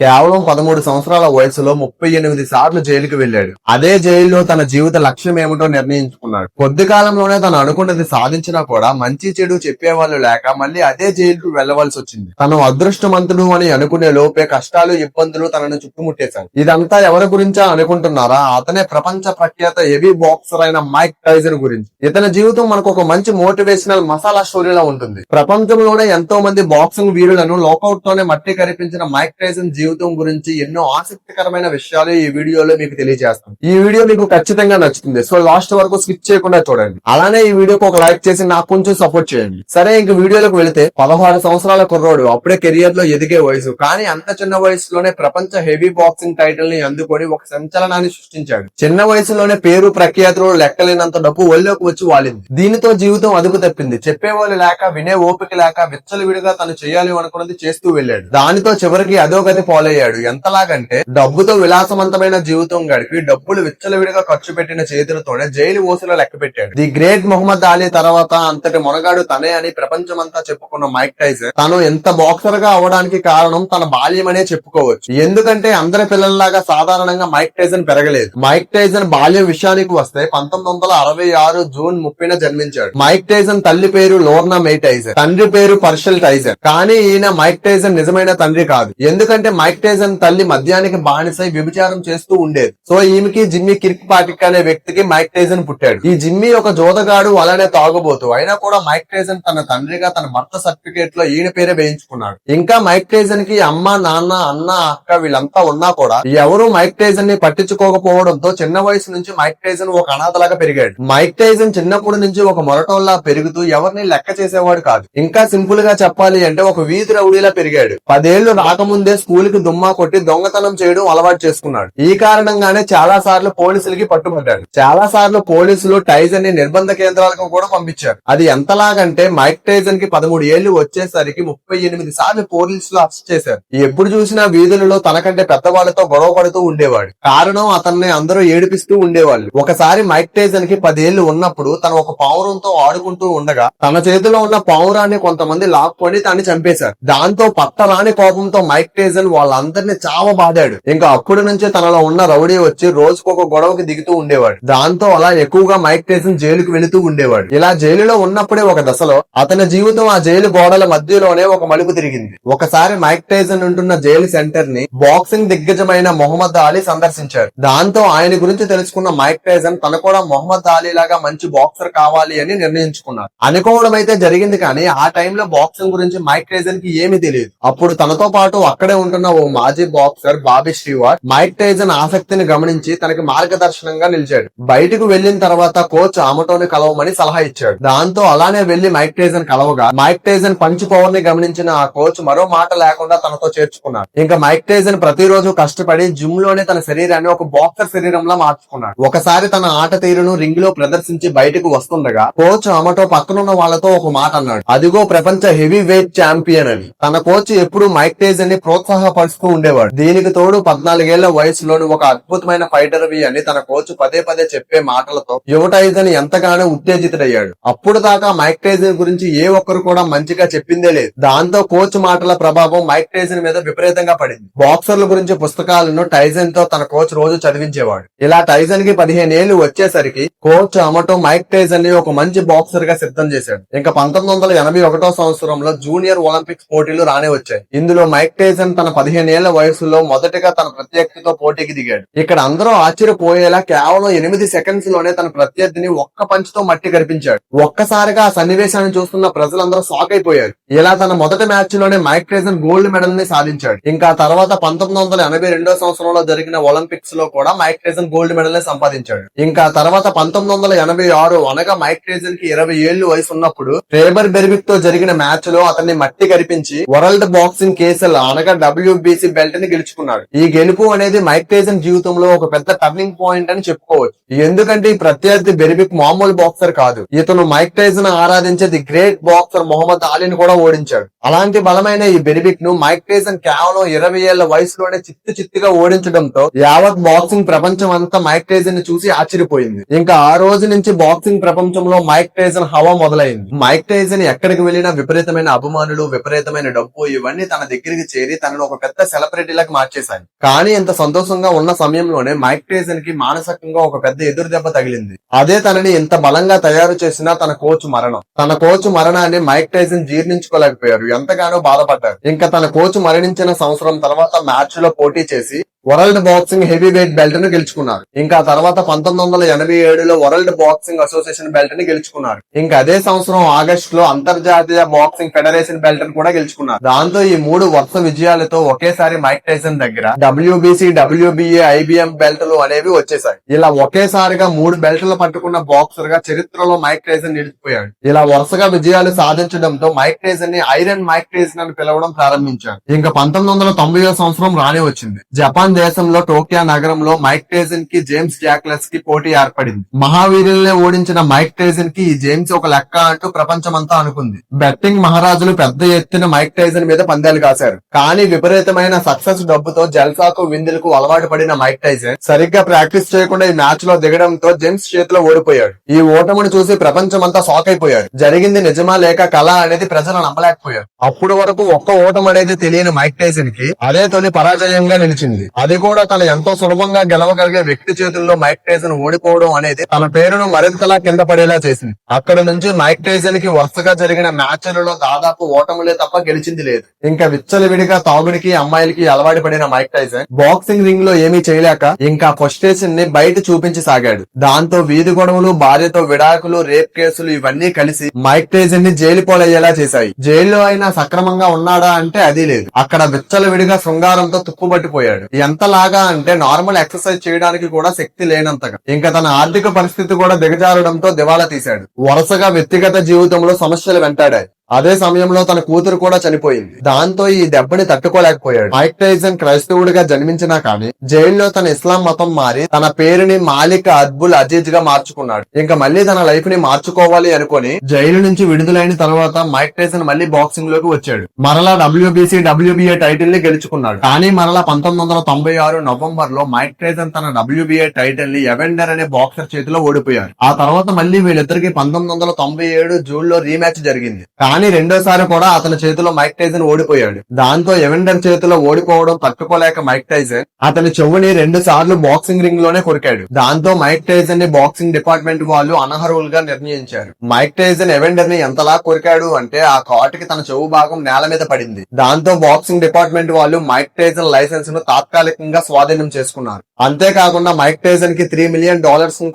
కేవలం 13 సంవత్సరాల వయసులో 38 సార్లు జైలుకి వెళ్లాడు. అదే జైల్లో తన జీవిత లక్ష్యం ఏమిటో నిర్ణయించుకున్నాడు. కొద్ది కాలంలోనే తను అనుకున్నది సాధించినా కూడా మంచి చెడు చెప్పేవాళ్ళు లేక మళ్ళీ అదే జైలుకు వెళ్లవలసి వచ్చింది. తను అదృష్టవంతుడు అని అనుకునే లోపే కష్టాలు ఇబ్బందులు తనను చుట్టుముట్టేశాయి. ఇదంతా ఎవరి గురించా అనుకుంటున్నారా? అతనే ప్రపంచ ప్రఖ్యాత హెవీ బాక్సర్ అయిన మైక్ టైసన్ గురించి. ఇతని జీవితం మనకు ఒక మంచి మోటివేషనల్ మసాలా స్టోరీలా ఉంటుంది. ప్రపంచంలోనే ఎంతో మంది బాక్సింగ్ వీరులను లాకౌట్ తోనే మట్టి కరిపించిన మైక్ టైసన్ జీవితం గురించి ఎన్నో ఆసక్తికరమైన విషయాలు ఈ వీడియోలో మీకు తెలియజేస్తాం. ఈ వీడియో మీకు ఖచ్చితంగా నచ్చుతుంది. సో లాస్ట్ వరకు స్కిప్ చేయకుండా చూడండి. అలానే ఈ వీడియోకి ఒక లైక్ చేసి నాకు కొంచెం సపోర్ట్ చేయండి. సరే, ఇంక వీడియోలోకి వెళితే 16 సంవత్సరాల కుర్రోడు, అప్పుడే కెరియర్ లో ఎదిగే వయసు. కానీ అంత చిన్న వయసులోనే ప్రపంచ హెవీ బాక్సింగ్ టైటిల్ ని అందుకొని ఒక సంచలనాన్ని సృష్టించాడు. చిన్న వయసులోనే పేరు ప్రఖ్యాతులు లెక్కలేనంత డబ్బు ఒళ్ళోకి వచ్చి వాలింది. దీనితో జీవితం అదుపు తప్పింది. చెప్పేవాళ్ళు లేక, వినే ఓపిక లేక విచ్చలవిడిగా తను చేయాలి అనుకున్నది చేస్తూ వెళ్ళాడు. దానితో చివరికి అధోగతి పాలయ్యాడు. ఎంతలాగంటే డబ్బుతో విలాసవంతమైన జీవితం గడిపి డబ్బులు విచ్చలవిడిగా ఖర్చు పెట్టిన చేతులతోనే జైలు ఓసులో లెక్క పెట్టాడు. ది గ్రేట్ మొహమ్మద్ అలీ తర్వాత అంతటి మొనగాడు తనే అని ప్రపంచమంతా చెప్పుకున్న మైక్ టైసన్ తను ఎంత బాక్సర్ గా అవడానికి కారణం తన బాల్యమనే చెప్పుకోవచ్చు. ఎందుకంటే అందరి పిల్లల్లాగా సాధారణంగా మైక్ టైసన్ పెరగలేదు. మైక్ టైసన్ బాల్యం విషయానికి వస్తే 1966 జూన్ 30న జన్మించాడు. మైక్ టైసన్ తల్లి పేరు లోర్నా మే టైసన్, తండ్రి పేరు పర్షల్ టైసన్. కానీ ఈయన మైక్ టైసన్ నిజమైన తండ్రి కాదు. ఎందుకంటే మైక్ టైసన్ తల్లి మద్యానికి బానిసై వ్యభిచారం చేస్తూ ఉండేది. సో ఈమెకి జిమ్మీ కిర్క్ పాటిక్ అనే వ్యక్తికి మైక్ టైసన్ పుట్టాడు. ఈ జిమ్మీ ఒక జోదగాడు, అలానే తాగుబోతు. అయినా కూడా మైక్ టైసన్ తన తండ్రిగా తన భర్త సర్టిఫికేట్ లో ఈయన పేరే వేయించుకున్నాడు. ఇంకా మైక్ టైసన్ కి అమ్మ, నాన్న, అన్న, అక్క వీళ్ళంతా ఉన్నా కూడా ఎవరు మైక్ టైసన్ ని పట్టించుకోకపోవడంతో చిన్న వయసు నుంచి మైక్ టైసన్ ఒక అనాథలాగా పెరిగాడు. మైక్ టైసన్ చిన్నప్పటి నుంచి ఒక మొరటోల్లా పెరుగుతూ ఎవరిని లెక్క చేసేవాడు కాదు. ఇంకా సింపుల్ గా చెప్పాలి అంటే ఒక వీధి రౌడీలా పెరిగాడు. 10 ఏళ్లు రాకముందే స్కూల్ కి దుమ్మా కొట్టి దొంగతనం చేయడం అలవాటు చేసుకున్నాడు. ఈ కారణంగానే చాలా సార్లు పోలీసులకి పట్టుబడ్డాడు. చాలా సార్లు పోలీసులు టైసన్ ని నిర్బంధ కేంద్రాలకు కూడా పంపించారు. అది ఎంతలాగంటే మైక్ టైసన్ కి 13 ఏళ్లు వచ్చేసరికి 38 సార్లు పోలీసులు అరెస్ట్ చేశారు. ఎప్పుడు చూసినా వీధులలో తనకంటే పెద్దవాళ్లతో గొడవ పడుతూ ఉండేవాడు. కారణం అతన్ని అందరూ ఏడిపిస్తూ ఉండేవాళ్ళు. ఒకసారి మైక్ టైసన్ కి 10 ఏళ్లు ఉన్నప్పుడు తను ఒక పావురంతో ఆడుకుంటూ ఉండగా తన చేతిలో ఉన్న పావురాన్ని కొంతమంది లాక్కొని తాన్ని చంపేశారు. దాంతో పట్టరాని కోపంతో మైక్ టైసన్ వాళ్ళందరినీ చావబాదాడు. ఇంకా అప్పటి నుంచే తనలో ఉన్న రౌడీ వచ్చి రోజుకొక గొడవకి దిగుతూ ఉండేవాడు. దాంతో అలా ఎక్కువగా మైక్ టైసన్ జైలుకు వెళుతూ ఉండేవాడు. ఇలా జైలులో ఉన్నప్పుడే ఒక దశలో అతని జీవితం ఆ జైలు గోడల మధ్యలోనే ఒక మలుపు తిరిగింది. ఒకసారి మైక్ టైసన్ ఉంటున్న జైలు సెంటర్ ని బాక్సింగ్ దిగ్గజమైన మొహమ్మద్ అలీ సందర్శించారు. దాంతో ఆయన గురించి తెలుసుకున్న మైక్ టైసన్ తను కూడా మొహమ్మద్ అలీ లాగా మంచి బాక్సర్ కావాలి అని నిర్ణయించుకున్నారు. అనుకోవడం అయితే జరిగింది, కానీ ఆ టైంలో బాక్సింగ్ గురించి మైక్ టైసన్ కి ఏమీ తెలియదు. అప్పుడు తనతో పాటు అక్కడే ఉంటున్న ఓ మాజీ boxer Bobby steward Mike Tyson ఆసక్తిని గమనించి తనకి మార్గదర్శనంగా నిలిచాడు. బయటకు వెళ్లిన తర్వాత కోచ్ ఆమెతోని కలవమని సలహా ఇచ్చాడు. దాంతో అలానే వెళ్లి మైక్ టైసన్ కలవగా మైక్ టైసన్ పంచ్ పవర్ ని గమనించిన ఆ కోచ్ మరో మాట లేకుండా తనతో చేర్చుకున్నాడు. ఇంకా మైక్ టైసన్ ప్రతిరోజు కష్టపడి జిమ్ లోనే తన శరీరాన్ని ఒక బాక్సర్ శరీరంలా మార్చుకున్నాడు. ఒకసారి తన ఆట తీరును రింగ్ లో ప్రదర్శించి బయటకు వస్తుండగా కోచ్ ఆమెతో పక్కనున్న వాళ్ళతో ఒక మాట అన్నాడు. అదిగో ప్రపంచ హెవీ వెయిట్ ఛాంపియన్ అని. తన కోచ్ ఎప్పుడు మైక్ టైసన్ ని ప్రోత్సాహపరుస్తూ ఉండేవాడు. దీనికి తోడు 14 ఏళ్ల వయసులోని ఒక అద్భుతమైన ఫైటర్ వి అని తన కోచ్ పదే పదే చెప్పే మాటలతో యువ టైసన్ ఎంతగానో ఉత్తేజితుడయ్యాడు. అప్పుడు దాకా మైక్ టైసన్ గురించి ఏ ఒక్కరు కూడా మంచిగా చెప్పిందే లేదు. దాంతో కోచ్ మాటల ప్రభావం మైక్ టైసన్ మీద విపరీతంగా పడింది. బాక్సర్ల గురించి పుస్తకాలను టైసన్ తో తన కోచ్ రోజు చదివించేవాడు. ఇలా టైసన్ కి 15 ఏళ్లు వచ్చేసరికి కోచ్ అమటో మైక్ టైసన్ ని ఒక మంచి బాక్సర్ గా సిద్ధం చేశాడు. ఇంకా 1981 సంవత్సరంలో జూనియర్ ఒలింపిక్స్ పోటీలు రానే వచ్చాయి. ఇందులో మైక్ టైసన్ తన 15 ఏళ్ల వయసులో మొదటగా తన ప్రత్యర్థితో పోటీకి దిగాడు. ఇక్కడ అందరూ ఆశ్చర్యపోయేలా కేవలం 8 సెకండ్స్ లోనే తన ప్రత్యర్థిని ఒక్క పంచ్ తో మట్టి కరిపించాడు. ఒక్కసారిగా ఆ సన్నివేశాన్ని చూస్తున్న ప్రజలందరూ షాక్ అయిపోయారు. ఇలా తన మొదటి మ్యాచ్ లోనే మైక్ టైసన్ గోల్డ్ మెడల్ ని సాధించాడు. ఇంకా తర్వాత 1982 సంవత్సరంలో జరిగిన ఒలింపిక్స్ లో కూడా మైక్ టైసన్ గోల్డ్ మెడల్ ని సంపాదించాడు. ఇంకా తర్వాత 1986 అనగా మైక్ టైసన్ కి 20 ఏళ్లు వయసు ఉన్నప్పుడు ఫేబర్ బెర్బిక్ తో జరిగిన మ్యాచ్ లో అతన్ని మట్టి కరిపించి వరల్డ్ బాక్సింగ్ కేసులు అనగా WBC బెల్ట్ ని గెలుచుకున్నాడు. ఈ గెలుపు అనేది మైక్ టైసన్ జీవితంలో ఒక పెద్ద టర్నింగ్ పాయింట్ అని చెప్పుకోవచ్చు. ఎందుకంటే ఈ ప్రత్యర్థి బెర్బిక్ మామూలు బాక్సర్ కాదు. ఇతను మైక్ టైసన్ ఆరాధించే ది గ్రేట్ బాక్సర్ మొహమ్మద్ అలీని కూడా ఓడించాడు. అలాంటి బలమైన ఈ బెనిఫిట్ ను మైక్ టైసన్ కేవలం 20 ఏళ్ల వయసులోనే చిత్తుగా ఓడించడంతో యావత్ బాక్సింగ్ ప్రపంచం అంతా మైక్ టైసన్ ని చూసి ఆశ్చర్యపోయింది. ఇంకా ఆ రోజు నుంచి బాక్సింగ్ ప్రపంచంలో మైక్ టైసన్ హవా మొదలైంది. మైక్ టైసన్ ఎక్కడికి వెళ్లినా విపరీతమైన అభిమానులు, విపరీతమైన డబ్బు ఇవన్నీ తన దగ్గరికి చేరి తనను ఒక పెద్ద సెలబ్రిటీలకు మార్చేశాయి. కానీ ఇంత సంతోషంగా ఉన్న సమయంలోనే మైక్ టైసన్ కి మానసికంగా ఒక పెద్ద ఎదురు దెబ్బ తగిలింది. అదే తనని ఇంత బలంగా తయారు చేసిన తన కోచ్ మరణం. తన కోచ్ మరణాన్ని మైక్ టైసన్ జీర్ణించుకోలేకపోయారు, ఎంతగానో బాధపడ్డారు. ఇంకా తన కోచ్ మరణించిన సంవత్సరం తర్వాత మ్యాచ్ లో పోటీ చేసి world boxing heavy weight belt ను గెలుచుకున్నారు. ఇంకా తర్వాత 1987లో వరల్డ్ బాక్సింగ్ అసోసియేషన్ బెల్ట్ ని గెలుచుకున్నారు. ఇంకా అదే సంవత్సరం ఆగస్టు లో అంతర్జాతీయ బాక్సింగ్ ఫెడరేషన్ బెల్ట్ ను కూడా గెలుచుకున్నారు. దాంతో ఈ 3 వరుస విజయాలతో ఒకేసారి మైక్ టైసన్ దగ్గర WBC, WBA, IBM బెల్ట్లు అనేవి వచ్చేసాయి. ఇలా ఒకేసారిగా 3 బెల్ట్లు పట్టుకున్న బాక్సర్ గా చరిత్రలో మైక్ టైసన్ నిలిచిపోయాడు. ఇలా వరుసగా విజయాలు సాధించడంతో మైక్ టైసన్ ని ఐరన్ మైక్ టైసన్ అని పిలవడం ప్రారంభించారు. ఇంకా 1990 సంవత్సరం రానే వచ్చింది. జపాన్ దేశంలో టోక్యో నగరంలో మైక్ టైసన్ కి జేమ్స్ జాక్లెస్ కి పోటీ ఏర్పడింది. మహావీరుల్నే ఓడించిన మైక్ టైసన్ కి ఈ జేమ్స్ ఒక లెక్క అంటూ ప్రపంచమంతా అనుకుంది. బెట్టింగ్ మహారాజులు పెద్ద ఎత్తున మైక్ టైసన్ మీద పందాలు కాశారు. కానీ విపరీతమైన సక్సెస్ డబ్బుతో జల్సాకు విందులకు అలవాటు పడిన మైక్ టైసన్ సరిగ్గా ప్రాక్టీస్ చేయకుండా ఈ మ్యాచ్ లో దిగడంతో జేమ్స్ చేతిలో ఓడిపోయాడు. ఈ ఓటమును చూసి ప్రపంచమంతా షాక్ అయిపోయాడు. జరిగింది నిజమా లేక కళ అనేది ప్రజలు నమ్మలేకపోయారు. అప్పుడు వరకు ఒక్క ఓటం అనేది తెలియని మైక్ టైసన్ కి అదే తొలి పరాజయంగా నిలిచింది. అది కూడా తన ఎంతో సులభంగా గెలవగలిగే వ్యక్తి చేతుల్లో మైక్ టైసన్ ఓడిపోవడం అనేది తన పేరును మరింతలా కింద పడేలా చేసింది. అక్కడ నుంచి మైక్ టైసన్ కి వరుసగా జరిగిన మ్యాచ్లలో దాదాపు ఓటములే తప్ప గెలిచింది లేదు. ఇంకా విచ్చలవిడిగా తాగుడికి, అమ్మాయిలకి అలవాటు పడిన మైక్ టైసన్ బాక్సింగ్ రింగ్ లో ఏమీ చేయలేక ఇంకా ఫ్రస్ట్రేషన్ ని బయట చూపించి సాగాడు. దాంతో వీధి గొడవలు, భార్యతో విడాకులు, రేప్ కేసులు ఇవన్నీ కలిసి మైక్ టైసన్ ని జైలు పోలయ్యేలా చేశాయి. జైల్లో అయినా సక్రమంగా ఉన్నాడా అంటే అది లేదు. అక్కడ విచ్చలవిడిగా శృంగారంతో తుప్పుపట్టిపోయాడు. ఎంతలాగా అంటే నార్మల్ ఎక్సర్సైజ్ చేయడానికి కూడా శక్తి లేనంతగా. ఇంకా తన ఆర్థిక పరిస్థితి కూడా దిగజారడంతో దివాలా తీశాడు. వరుసగా వ్యక్తిగత జీవితంలో సమస్యలు వెంటాడాయి. అదే సమయంలో తన కూతురు కూడా చనిపోయింది. దాంతో ఈ దెబ్బని తట్టుకోలేకపోయాడు. మైక్ టైసన్ క్రైస్తవుడిగా జన్మించినా కానీ జైల్లో తన ఇస్లాం మతం మారి తన పేరుని మాలిక్ అద్బుల్ అజీజ్ గా మార్చుకున్నాడు. ఇంకా మళ్ళీ తన లైఫ్ ని మార్చుకోవాలి అనుకుని జైలు నుంచి విడుదలైన తర్వాత మైక్ టైసన్ మళ్ళీ బాక్సింగ్ లోకి వచ్చాడు. మరలా WBC, WBA టైటిల్ ని గెలుచుకున్నాడు. కానీ మరలా 1996 నవంబర్ లో మైక్ టైసన్ తన WBA టైటిల్ ని ఎవెండర్ అనే బాక్సర్ చేతిలో ఓడిపోయారు. ఆ తర్వాత మళ్ళీ వీళ్ళిద్దరికి 1997 జూన్ లో రీమ్యాచ్ జరిగింది. కానీ రెండోసారి కూడా అతని చేతిలో మైక్ టైసన్ ఓడిపోయాడు. దాంతో ఎవెండర్ చేతిలో ఓడిపోవడం తట్టుకోలేక మైక్ టైసన్ అతని చెవుని 2 సార్లు బాక్సింగ్ రింగ్ లోనే కొరికాడు. దాంతో మైక్ టైసన్ ని బాక్సింగ్ డిపార్ట్మెంట్ వాళ్ళు అనర్హులుగా నిర్ణయించారు. మైక్ టైసన్ ఎవెండర్ ని ఎంతలా కొరికాడు అంటే ఆ కాటుకి తన చెవు భాగం నేల మీద పడింది. దాంతో బాక్సింగ్ డిపార్ట్మెంట్ వాళ్ళు మైక్ టైసన్ లైసెన్స్ ను తాత్కాలికంగా స్వాధీనం చేసుకున్నారు. అంతేకాకుండా మైక్ టైసన్ కి $3 మిలియన్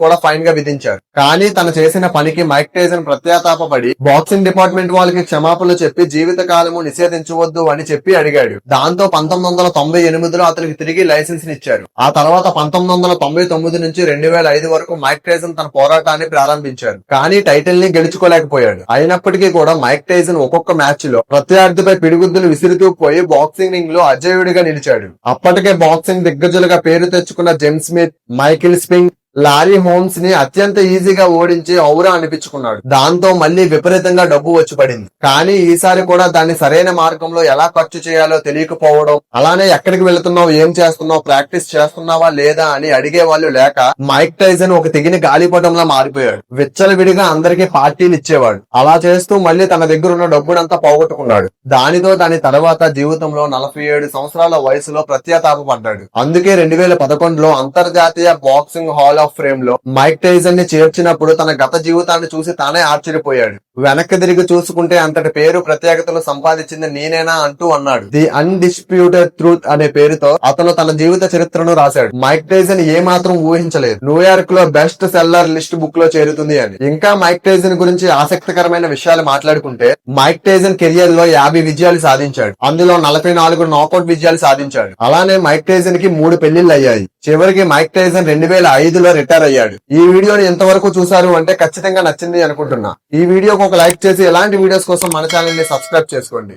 కూడా ఫైన్ గా విధించారు. కానీ తను చేసిన పనికి మైక్ టైసన్ ప్రత్యాతాపడి బాక్సింగ్ డిపార్ట్మెంట్ వాళ్ళకి క్షమాపణలు చెప్పి జీవిత కాలము నిషేధించవద్దు అని చెప్పి అడిగాడు. దాంతో 1998లో అతనికి తిరిగి లైసెన్స్ ఇచ్చారు. ఆ తర్వాత 1999 నుంచి 2005 వరకు మైక్ టైసన్ తన పోరాటాన్ని ప్రారంభించారు. కానీ టైటిల్ ని గెలుచుకోలేకపోయాడు. అయినప్పటికీ కూడా మైక్ టైసన్ ఒక్కొక్క మ్యాచ్ లో ప్రత్యర్థిపై పిడిగుద్దులు విసురుతూ పోయి బాక్సింగ్ రింగ్ లో అజేయుడిగా నిలిచాడు. అప్పటికే బాక్సింగ్ దిగ్గజులుగా పేరు తెచ్చుకున్న James Smith, Michael స్పింగ్, lorry homes ని అత్యంత ఈజీగా ఓడించి ఔరా అనిపించుకున్నాడు. దాంతో మళ్ళీ విపరీతంగా డబ్బు వచ్చి పడింది. కానీ ఈసారి కూడా దాన్ని సరైన మార్గంలో ఎలా ఖర్చు చేయాలో తెలియకపోవడం, అలానే ఎక్కడికి వెళుతున్నావు, ఏం చేస్తున్నావు, ప్రాక్టీస్ చేస్తున్నావా లేదా అని అడిగే వాళ్ళు లేక మైక్ టైసన్ ఒక తెగిన గాలిపటంలా మారిపోయాడు. విచ్చలవిడిగా అందరికీ పార్టీలు ఇచ్చేవాడు. అలా చేస్తూ మళ్ళీ తన దగ్గర ఉన్న డబ్బునంతా పోగొట్టుకున్నాడు. దానితో దాని తర్వాత జీవితంలో 47 సంవత్సరాల వయసులో ప్రత్యాతాపడ్డాడు. అందుకే 2011లో అంతర్జాతీయ బాక్సింగ్ హాల్ ఆఫ్ ఫ్రేమ్ లో మైక్ టైసన్ ని చేర్చినప్పుడు తన గత జీవితాన్ని చూసి తానే ఆశ్చర్యపోయాడు. వెనక్కి తిరిగి చూసుకుంటే అంతటి పేరు ప్రత్యేకతలు సంపాదించింది నేనేనా అంటూ అన్నాడు. ది అన్డిస్ప్యూటెడ్ ట్రూత్ అనే పేరుతో అతను తన జీవిత చరిత్రను రాశాడు. మైక్ టైసన్ ఏ మాత్రం ఊహించలేదు న్యూయార్క్ లో బెస్ట్ సెల్లర్ లిస్ట్ బుక్ లో చేరుతుంది అని. ఇంకా మైక్ టైసన్ గురించి ఆసక్తికరమైన విషయాలు మాట్లాడుకుంటే మైక్ టైసన్ కెరియర్ లో 50 విజయాలు సాధించాడు. అందులో 44 నాకౌట్ విజయాలు సాధించాడు. అలానే మైక్ టైసన్ కి 3 పెళ్లిళ్లు అయ్యాయి. చివరికి మైక్ టైసన్ 2005లో రిటైర్ అయ్యాడు. ఈ వీడియోని ఎంతవరకు చూసారు అంటే ఖచ్చితంగా నచ్చింది అనుకుంటున్నా. ఈ వీడియోకి ఒక లైక్ చేసి ఇలాంటి వీడియోస్ కోసం మన ఛానల్ ని సబ్స్క్రైబ్ చేసుకోండి.